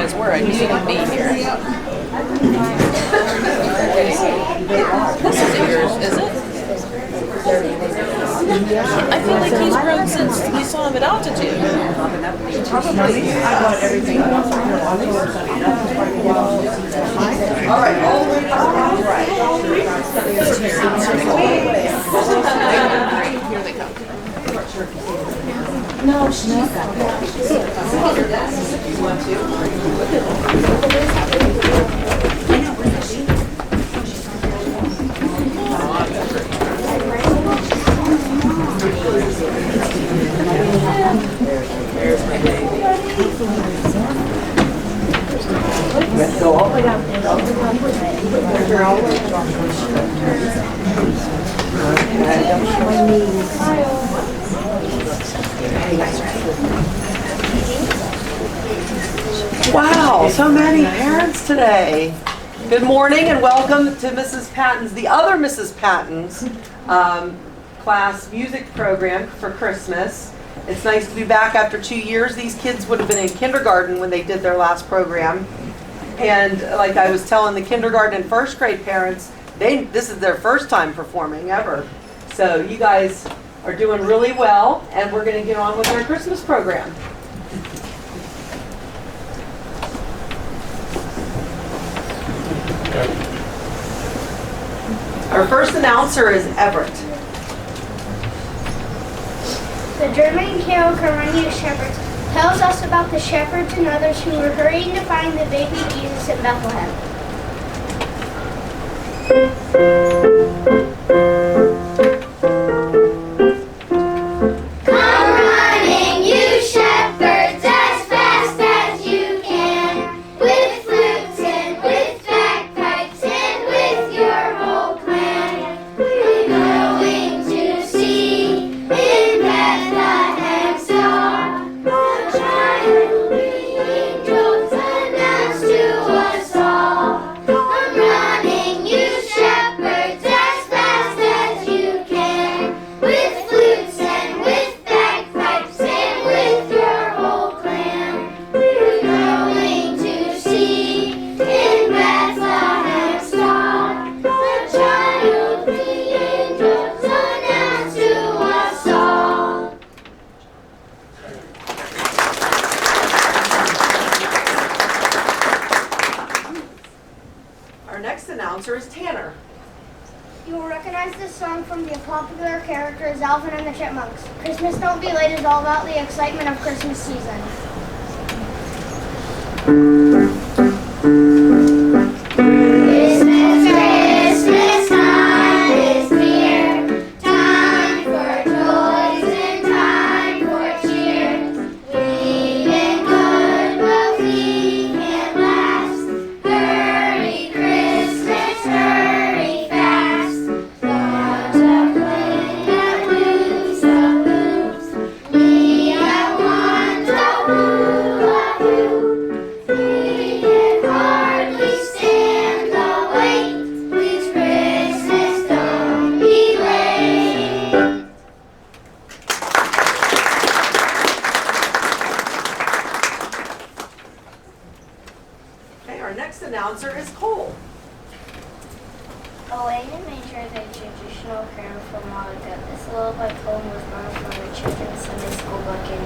is where I need to be here. This isn't yours, is it? I feel like he's grown since we saw him at altitude. Probably. I got everything. All right, all the way Here they come. No, she's not that. You want There's my baby. Let's go all the way down. Wow, so many parents today. Good morning and welcome to Mrs. Patton's, the other Mrs. Patton's class music program for Christmas. It's nice to be back after 2 years. These kids would have been in kindergarten when they did their last program. And like I was telling the kindergarten and first grade parents, this is their first time performing ever. So you guys are doing really well, and we're going to get on with our Christmas program. Our first announcer is Everett. The German carol Carolina Shepherds tells us about the shepherds and others who were hurrying to find the baby Jesus in Bethlehem. Christmas Don't Be Late is all about the excitement of Christmas season. Lord Jesus.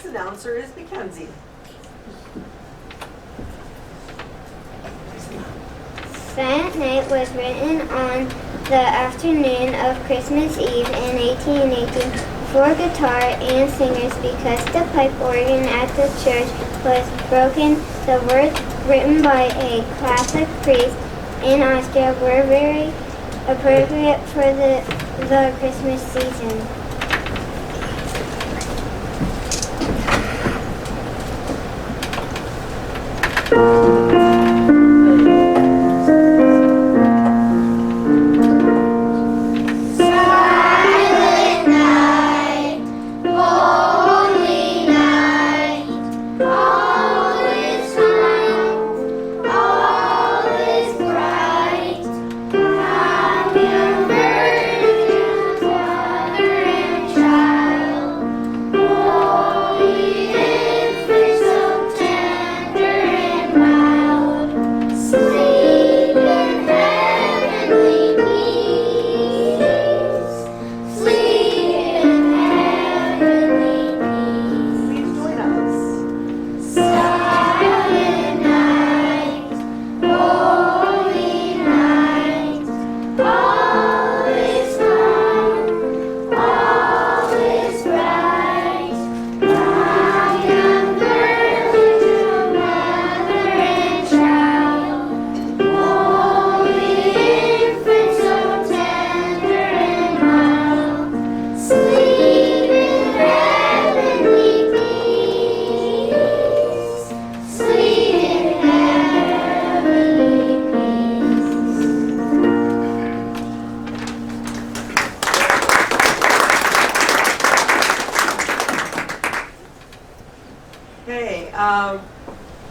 announcer is McKenzie. Silent Night was written on the afternoon of Christmas Eve in 1818 for guitar and singers because the pipe organ at the church was broken. The words written by a Catholic priest in Austria were very appropriate for the Christmas season.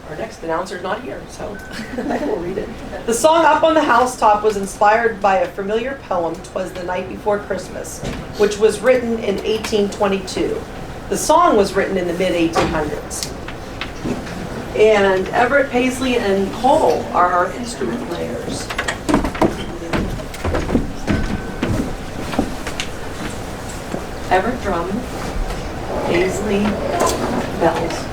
Our next announcer's not here, so I will read it. The song Up on the Housetop was inspired by a familiar poem, "'Twas the Night Before Christmas," which was written in 1822. The song was written in the mid-1800s. And Everett, Paisley, and Cole are our instrument players. Everett drum, Paisley bells.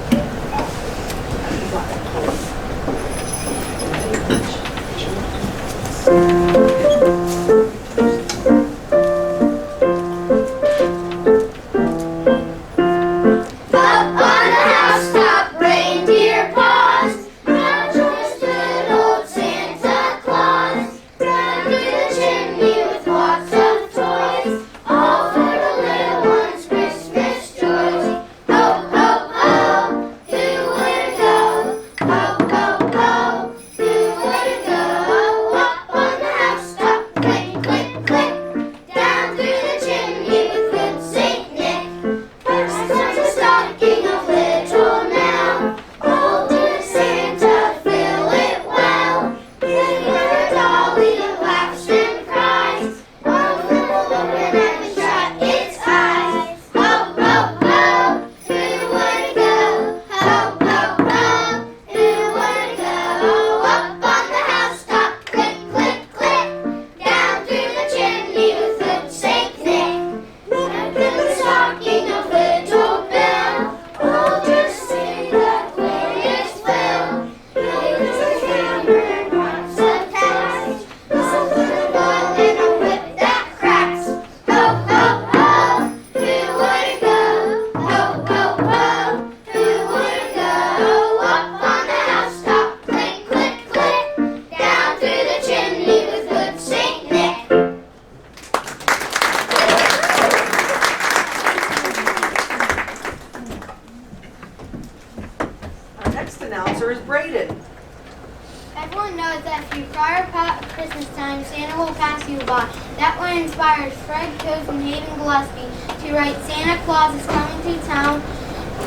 Everyone knows that if you cry about Christmas time, Santa will pass you by. That one inspired Fred Coase and Hayden Gillespie to write Santa Claus is Coming to Town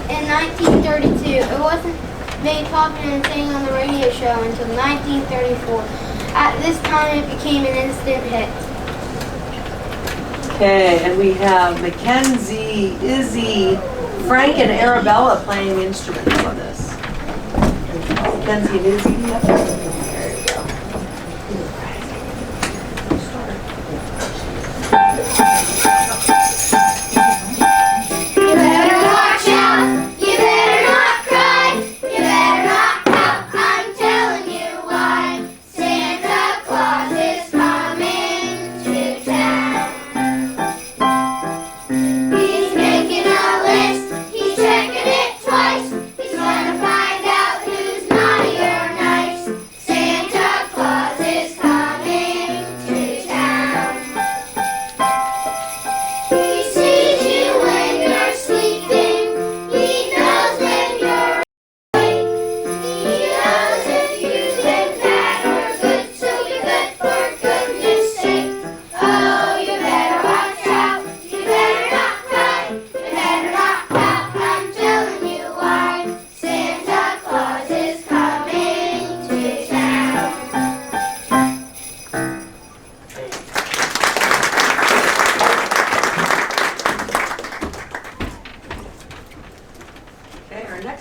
in 1932. It wasn't made popular and sang on the radio show until 1934. At this time, it became an instant hit. Okay, and we have McKenzie, Izzy, Frank, and Arabella playing instruments on this. McKenzie and Izzy. There you go. You better watch out. You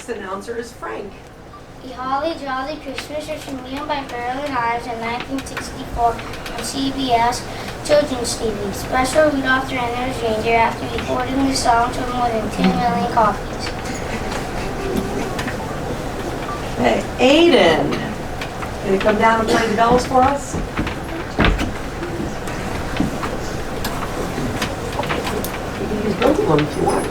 next announcer is Frank. The Holly Jolly Christmas was revealed by Marilyn Ives in 1964 on CBS Children's TV. Special Rudolph the Red-Nosed Reindeer after recording the song to more than 2 million copies. Hey, Aiden, can you come down and play the bells for us? You can use both of them if you want.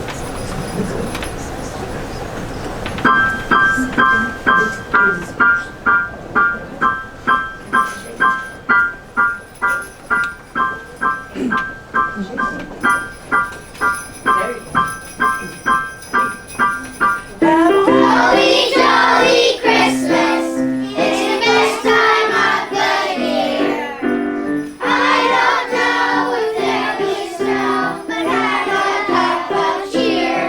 Holly Jolly Christmas, it's the best time of the year. I don't know if there'll be snow, but have a cup of cheer.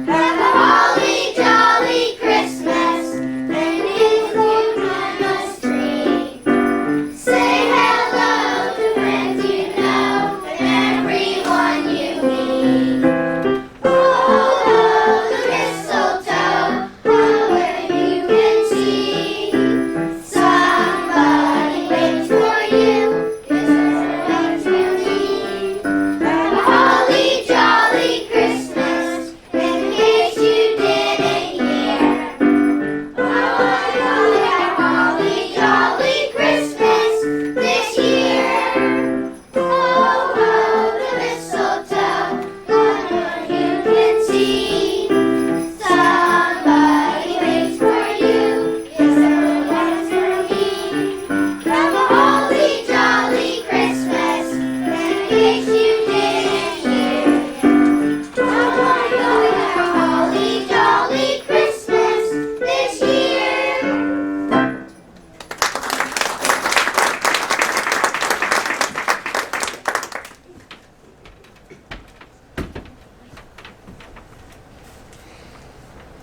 Have a holly jolly Christmas, and include Mama's tree. Say hello to friends you know, and everyone you meet. Oh, the mistletoe, where you can see. Somebody waits for you, 'cause everyone's really. Have a holly jolly Christmas, in case you didn't hear. Oh, a holly jolly Christmas this year. Oh, the mistletoe, where you can see. Somebody waits for you, 'cause everyone's for me. Have a holly jolly Christmas, in case you didn't hear. Oh, a holly jolly Christmas this year.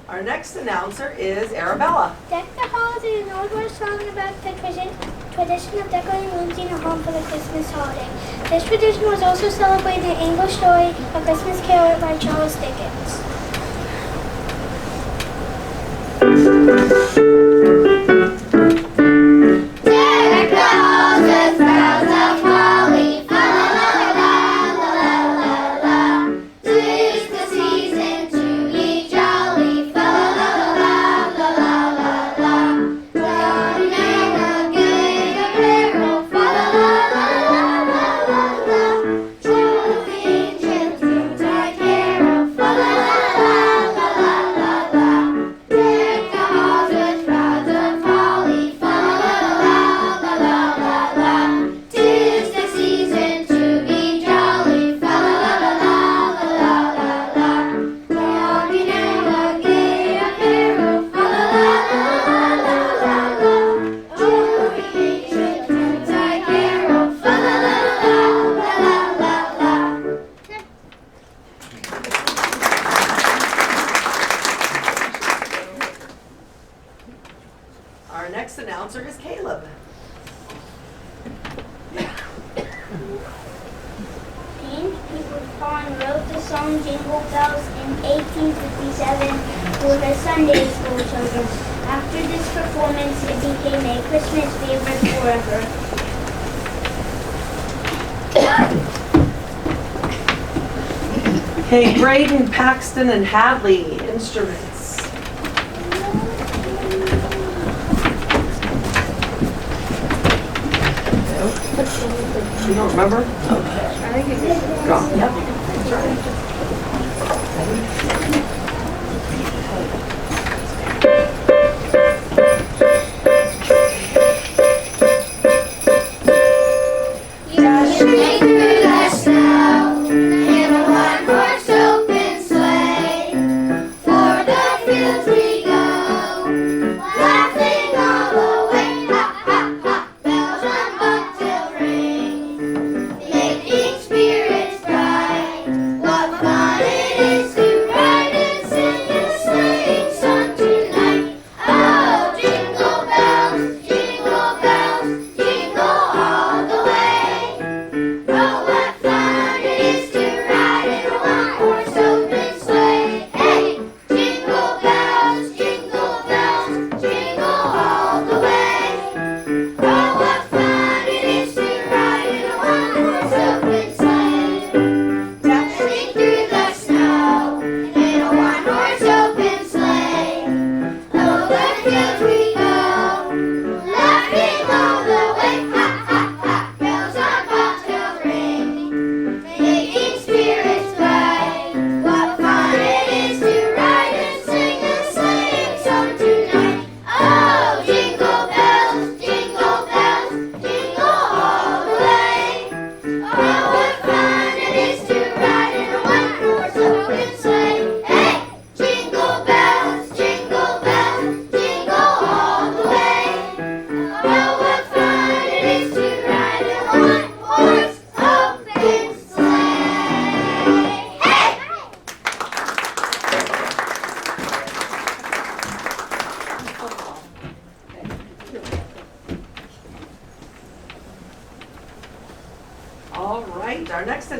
Our next announcer is Arabella. Deck the Halls is an old Welsh song about the tradition of decorating rooms in a home for the Christmas holiday. This tradition was also celebrated in the English story A Christmas Carol by Charles Dickens. Deck the halls with boughs of holly, fa la la la la la la. 'Tis the season to be jolly, fa la la la la la la. Down and a gay apparel, fa la la la la la la. Jolly children, I carol, fa la la la la la la. Deck the halls with boughs of holly, fa la la la la la la. 'Tis the season to be jolly, fa la la la la la la. Down and a gay apparel, fa la la la la la la. Jolly children, I carol, fa la la la la la la. Our next announcer is Caleb. James Peoples Pond wrote the song Jingle Bells in 1857 for the Sunday school children. After this performance, it became a Christmas favorite forever. Hey, Braden, Paxton, and Hadley, instruments. You don't remember? Go. Yep. That's right. Dashing through the snow in a one-horse open sleigh. For the fields we go, laughing all the way. Ha, ha, ha, bells on bobtail ring, making spirits bright.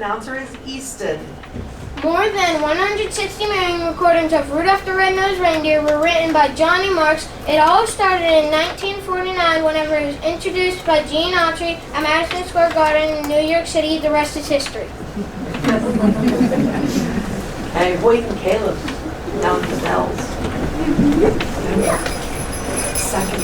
announcer is Easton. More than 160 million recordings of Rudolph the Red-Nosed Reindeer were written by Johnny Marks. It all started in 1949 whenever it was introduced by Gene Autry at Madison Square Garden in New York City. The rest is history. And Hoyt and Caleb down the bells. Second.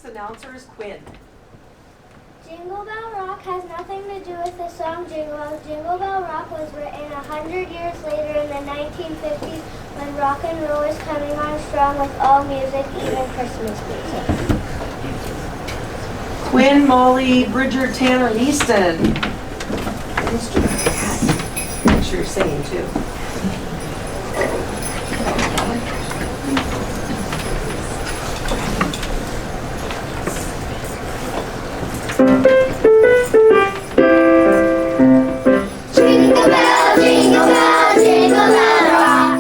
Announcer is Quinn. Jingle Bell Rock has nothing to do with the song Jingle Bell. Jingle Bell Rock was written 100 years later in the 1950s when rock and roll was coming on strong with all music, even Christmas music. Quinn, Molly, Bridger, Tanner, and Easton. Make sure you're singing too. Jingle bell, jingle bell, jingle bell rock.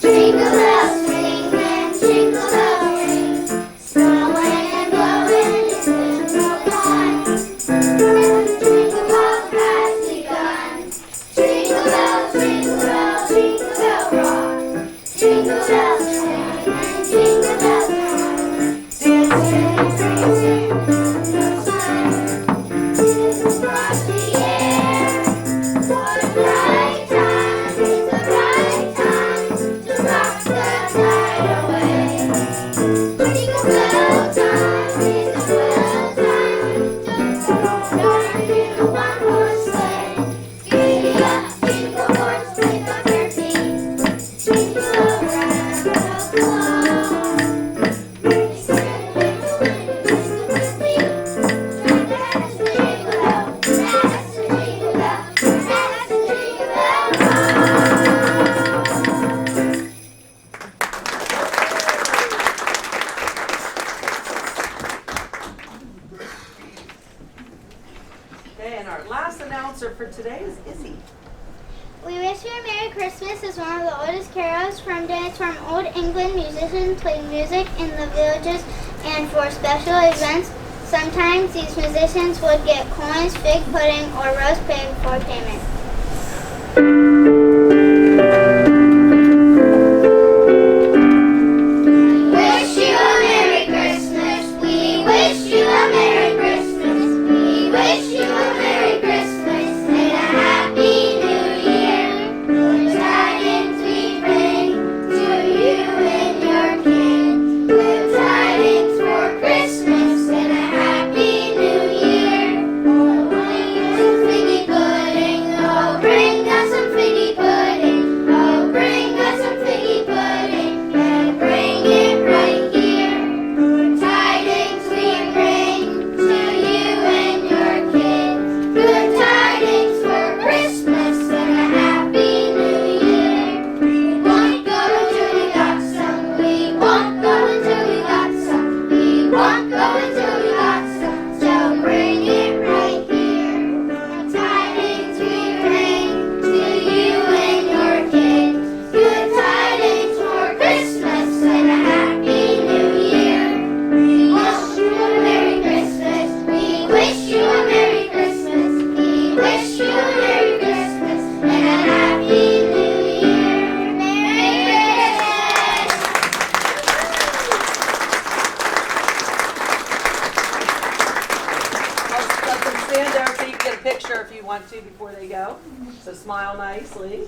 Jingle bells swing and jingle bells ring. Snowing and blowing is jingle time. Jingle bell has begun. Jingle bell, jingle bell, jingle bell rock. Jingle bells swing and jingle bells run. Dancing and prancing, bells time. Across the air. What a bright time, it's the right time to rock the night away. Jingle bell time, it's the bell time to ride in a one-horse sleigh. Giddy up, jingle horse, pick up your feet. Jingle around the clock. Ready, steady, wiggle, wiggle, whistle with me. Join the dance, jingle bell, dance the jingle bell, dance the jingle bell rock. Okay, and our last announcer for today is Izzy. We Wish You a Merry Christmas is one of the oldest carols from days from Old England. Musicians played music in the villages and for special events. Sometimes these musicians would get coins, fig pudding, or roast pig for payment. before they go. So smile nicely.